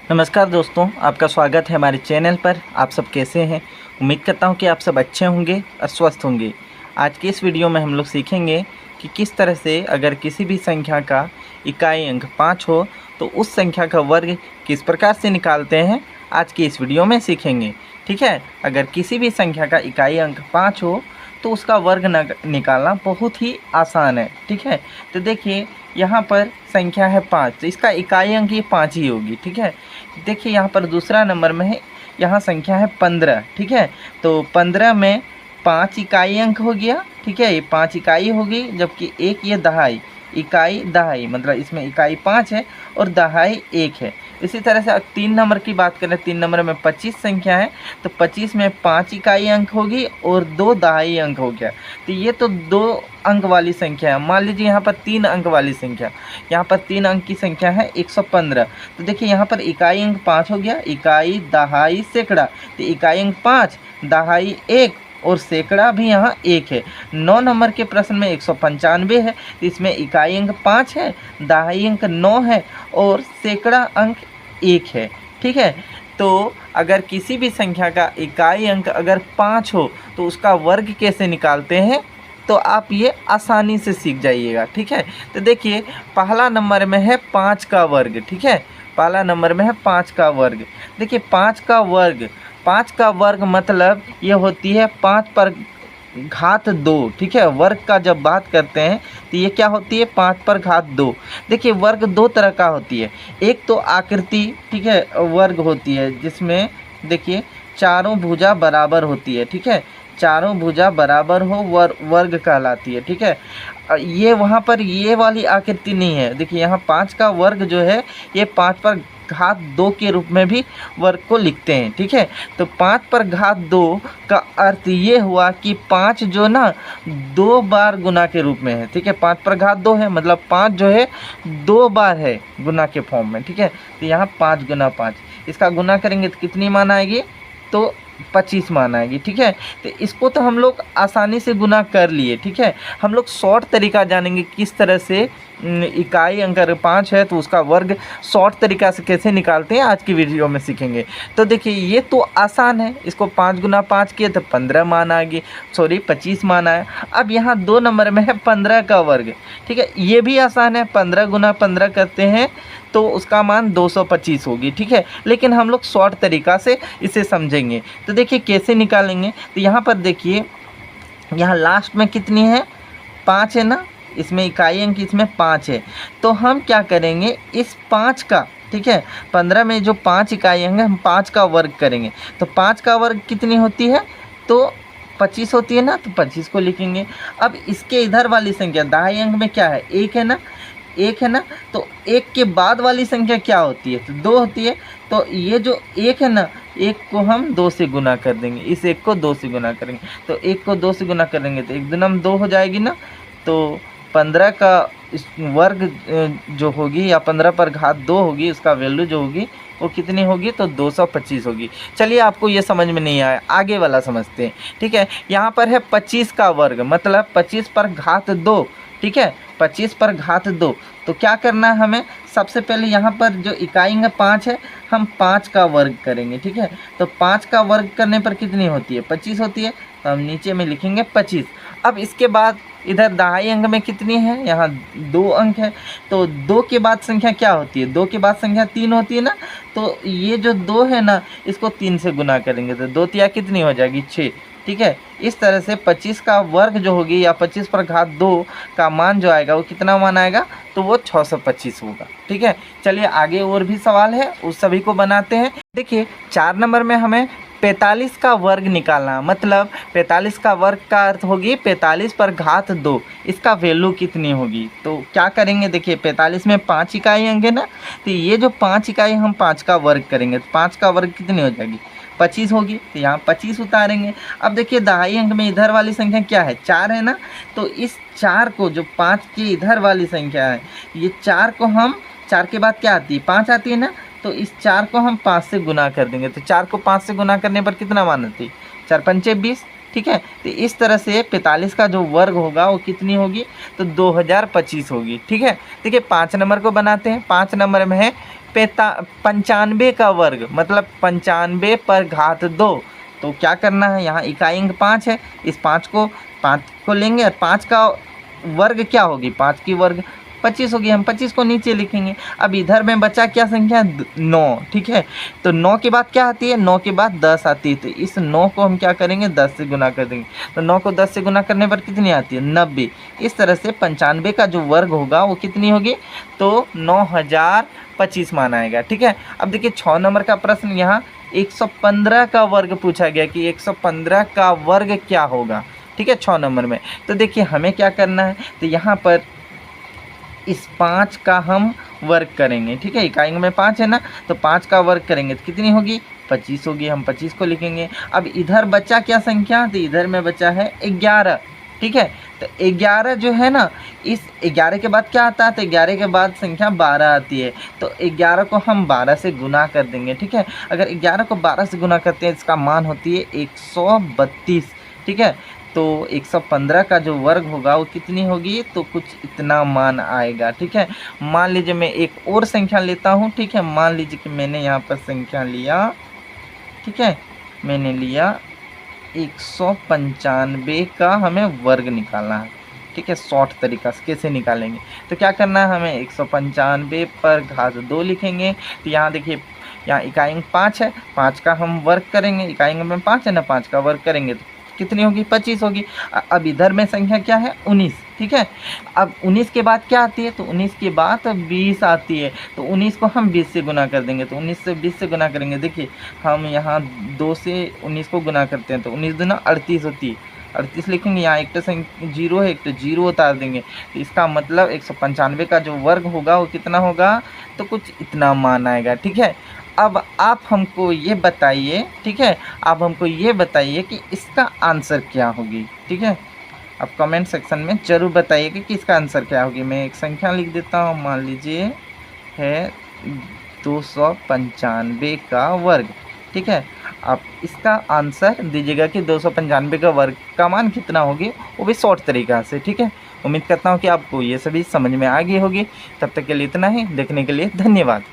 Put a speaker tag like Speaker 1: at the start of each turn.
Speaker 1: नमस्कार दोस्तों, आपका स्वागत है हमारे चैनल पर। आप सब कैसे हैं? उम्मीद करता हूं कि आप सब अच्छे होंगे और स्वस्थ होंगे। आज के इस वीडियो में हम लोग सीखेंगे कि किस तरह से अगर किसी भी संख्या का इकाई अंक 5 हो तो उस संख्या का वर्ग किस प्रकार से निकालते हैं, आज की इस वीडियो में सीखेंगे। ठीक है, अगर किसी भी संख्या का इकाई अंक 5 हो तो उसका वर्ग निकालना बहुत ही आसान है। ठीक है, तो देखिए यहाँ पर संख्या है 5, तो इसका इकाई अंक ये 5 ही होगी। ठीक है, देखिए यहाँ पर दूसरा नंबर में है, यहाँ संख्या है 15। ठीक है, तो 15 में 5 इकाई अंक हो गया। ठीक है, ये 5 इकाई होगी, जबकि एक ये दहाई, इकाई दहाई मतलब इसमें इकाई 5 है और दहाई 1 है। इसी तरह से 3 नंबर की बात करें, 3 नंबर में 25 संख्या है, तो 25 में 5 इकाई अंक होगी और 2 दहाई अंक हो गया। तो ये तो 2 अंक वाली संख्या है। मान लीजिए यहाँ पर 3 अंक वाली संख्या, यहाँ पर 3 अंक की संख्या है 115। तो देखिए यहाँ पर इकाई अंक 5 हो गया, इकाई दहाई सैकड़ा, तो इकाई अंक 5, दहाई 1 और सैकड़ा भी यहाँ 1 है। 9 नंबर के प्रश्न में 195 है, तो इसमें इकाई अंक 5 है, दहाई अंक 9 है और सैकड़ा अंक 1 है। ठीक है, तो अगर किसी भी संख्या का इकाई अंक अगर 5 हो तो उसका वर्ग कैसे निकालते हैं, तो आप ये आसानी से सीख जाइएगा। ठीक है, तो देखिए पहला नंबर में है 5 का वर्ग। ठीक है, पहला नंबर में है 5 का वर्ग। देखिए 5 का वर्ग मतलब ये होती है 5 पर घात 2। ठीक है, वर्ग का जब बात करते हैं तो ये क्या होती है, 5 पर घात 2। देखिए वर्ग 2 तरह का होती है, एक तो आकृति, ठीक है, वर्ग होती है जिसमें देखिए चारों भुजा बराबर होती है। ठीक है, चारों भुजा बराबर हो वर्ग कहलाती है। ठीक है, ये वहाँ पर ये वाली आकृति नहीं है। देखिए यहाँ 5 का वर्ग जो है ये 5 पर घात 2 के रूप में भी वर्ग को लिखते हैं। ठीक है, तो 5 पर घात 2 का अर्थ ये हुआ कि 5 जो ना 2 बार गुना के रूप में है। ठीक है, 5 पर घात 2 है मतलब 5 जो है 2 बार है गुना के फॉर्म में। ठीक है, तो यहाँ 5 गुना 5, इसका गुना करेंगे तो कितनी मान आएगी, तो 25 मान आएगी। ठीक है, तो इसको तो हम लोग आसानी से गुना कर लिए। ठीक है, हम लोग शॉर्ट तरीका जानेंगे किस तरह से इकाई अंक अगर 5 है तो उसका वर्ग शॉर्ट तरीका से कैसे निकालते हैं, आज की वीडियो में सीखेंगे। तो देखिए ये तो आसान है, इसको 5 गुना 5 किए तो 15 मान आ गई, 25 मान आया। अब यहाँ 2 नंबर में है 15 का वर्ग। ठीक है, ये भी आसान है, 15 गुना 15 करते हैं तो उसका मान 225 होगी। ठीक है, लेकिन हम लोग शॉर्ट तरीका से इसे समझेंगे। तो देखिए कैसे निकालेंगे, तो यहाँ पर देखिए यहाँ लास्ट में कितनी है, 5 है ना, इसमें इकाई अंक इसमें 5 है। तो हम क्या करेंगे, इस 5 का, ठीक है, 15 में जो 5 इकाई अंक है हम 5 का वर्ग करेंगे। तो 5 का वर्ग कितनी होती है, तो 25 होती है ना, तो 25 को लिखेंगे। अब इसके इधर वाली संख्या दहाई अंक में क्या है, 1 है ना, 1 है ना, तो 1 के बाद वाली संख्या क्या होती है, तो 2 होती है। तो ये जो 1 है ना, 1 को हम 2 से गुना कर देंगे, इस 1 को 2 से गुना करेंगे, तो 1 को 2 से गुना करेंगे तो 1 दूना 2 हो जाएगी ना। तो 15 का इस वर्ग जो होगी या 15 पर घात 2 होगी, उसका वैल्यू जो होगी वो कितनी होगी, तो 225 होगी। चलिए आपको ये समझ में नहीं आया, आगे वाला समझते हैं। ठीक है, यहाँ पर है 25 का वर्ग मतलब 25 पर घात 2। ठीक है, 25 पर घात 2, तो क्या करना है हमें, सबसे पहले यहाँ पर जो इकाई अंक 5 है हम 5 का वर्ग करेंगे। ठीक है, तो 5 का वर्ग करने पर कितनी होती है, 25 होती है, तो हम नीचे में लिखेंगे 25। अब इसके बाद इधर दहाई अंक में कितनी है, यहाँ 2 अंक है, तो 2 के बाद संख्या क्या होती है, 2 के बाद संख्या 3 होती है ना, तो ये जो 2 है ना इसको 3 से गुना करेंगे तो 2 तिया कितनी हो जाएगी, 6। ठीक है, इस तरह से 25 का वर्ग जो होगी या 25 पर घात 2 का मान जो आएगा वो कितना मान आएगा, तो वो 625 होगा। ठीक है, चलिए आगे और भी सवाल है, उस सभी को बनाते हैं। देखिए 4 नंबर में हमें 45 का वर्ग निकालना, मतलब 45 का वर्ग का अर्थ होगी 45 पर घात 2, इसका वैल्यू कितनी होगी। तो क्या करेंगे, देखिए 45 में 5 इकाई अंक है ना, तो ये जो 5 इकाई हम 5 का वर्ग करेंगे तो 5 का वर्ग कितनी हो जाएगी, 25 होगी, तो यहाँ 25 उतारेंगे। अब देखिए दहाई अंक में इधर वाली संख्या क्या है, 4 है ना, तो इस 4 को जो 5 के इधर वाली संख्या है, ये 4 को हम, 4 के बाद क्या आती है, 5 आती है ना, तो इस 4 को हम 5 से गुना कर देंगे। तो 4 को 5 से गुना करने पर कितना मान आती है, 4 पंचे 20। ठीक है, तो इस तरह से 45 का जो वर्ग होगा वो कितनी होगी, तो 2025 होगी। ठीक है, देखिए 5 नंबर को बनाते हैं। 5 नंबर में है 95 का वर्ग मतलब 95 पर घात 2। तो क्या करना है, यहाँ इकाई अंक 5 है, इस 5 को लेंगे और 5 का वर्ग क्या होगी, 5 की वर्ग 25 होगी। हम 25 को नीचे लिखेंगे। अब इधर में बचा क्या संख्या, 9। ठीक है, तो 9 के बाद क्या आती है, 9 के बाद 10 आती है। तो इस 9 को हम क्या करेंगे, 10 से गुना कर देंगे। तो 9 को 10 से गुना करने पर कितनी आती है, 90। इस तरह से 95 का जो वर्ग होगा वो कितनी होगी, तो 9025 मान आएगा। ठीक है, अब देखिए 6 नंबर का प्रश्न, यहाँ 115 का वर्ग पूछा गया कि 115 का वर्ग क्या होगा। ठीक है, 6 नंबर में। तो देखिए हमें क्या करना है, तो यहाँ पर इस 5 का हम वर्ग करेंगे। ठीक है, इकाई में 5 है ना, तो 5 का वर्ग करेंगे तो कितनी होगी, 25 होगी। हम 25 को लिखेंगे। अब इधर बचा क्या संख्या, तो इधर में बचा है 11। ठीक है, तो 11 जो है ना, इस 11 के बाद क्या आता है, तो 11 के बाद संख्या 12 आती है। तो 11 को हम 12 से गुना कर देंगे। ठीक है, अगर 11 को 12 से गुना करते हैं इसका मान होती है 132। ठीक है, तो 115 का जो वर्ग होगा वो कितनी होगी, तो कुछ इतना मान आएगा। ठीक है, मान लीजिए मैं एक और संख्या लेता हूँ। ठीक है, मान लीजिए कि मैंने यहाँ पर संख्या लिया। ठीक है, मैंने लिया 195 का हमें वर्ग निकालना है। ठीक है, शॉर्ट तरीका से कैसे निकालेंगे, तो क्या करना है, हमें 195 पर घात 2 लिखेंगे। तो यहाँ देखिए, यहाँ इकाई अंक 5 है, 5 का हम वर्ग करेंगे। इकाई अंक में 5 है ना, 5 का वर्ग करेंगे तो कितनी होगी, 25 होगी। अब इधर में संख्या क्या है, 19। ठीक है, अब 19 के बाद क्या आती है, तो 19 के बाद 20 आती है। तो 19 को हम 20 से गुना कर देंगे। तो 19 से 20 से गुना करेंगे, देखिए हम यहाँ 2 से 19 को गुना करते हैं तो 19 दूना 38 होती है। 38 लिखेंगे, यहाँ एक तो जीरो है, एक तो जीरो उतार देंगे। तो इसका मतलब 195 का जो वर्ग होगा वो कितना होगा, तो कुछ इतना मान आएगा। ठीक है, अब आप हमको ये बताइए। ठीक है, आप हमको ये बताइए कि इसका आंसर क्या होगी। ठीक है, आप कमेंट सेक्शन में ज़रूर बताइए कि इसका आंसर क्या होगी। मैं एक संख्या लिख देता हूँ, मान लीजिए है 295 का वर्ग। ठीक है, आप इसका आंसर दीजिएगा कि 295 का वर्ग का मान कितना होगी, वो भी शॉर्ट तरीका से। ठीक है, उम्मीद करता हूँ कि आपको ये सभी समझ में आ गई होगी। तब तक के लिए इतना ही। देखने के लिए धन्यवाद।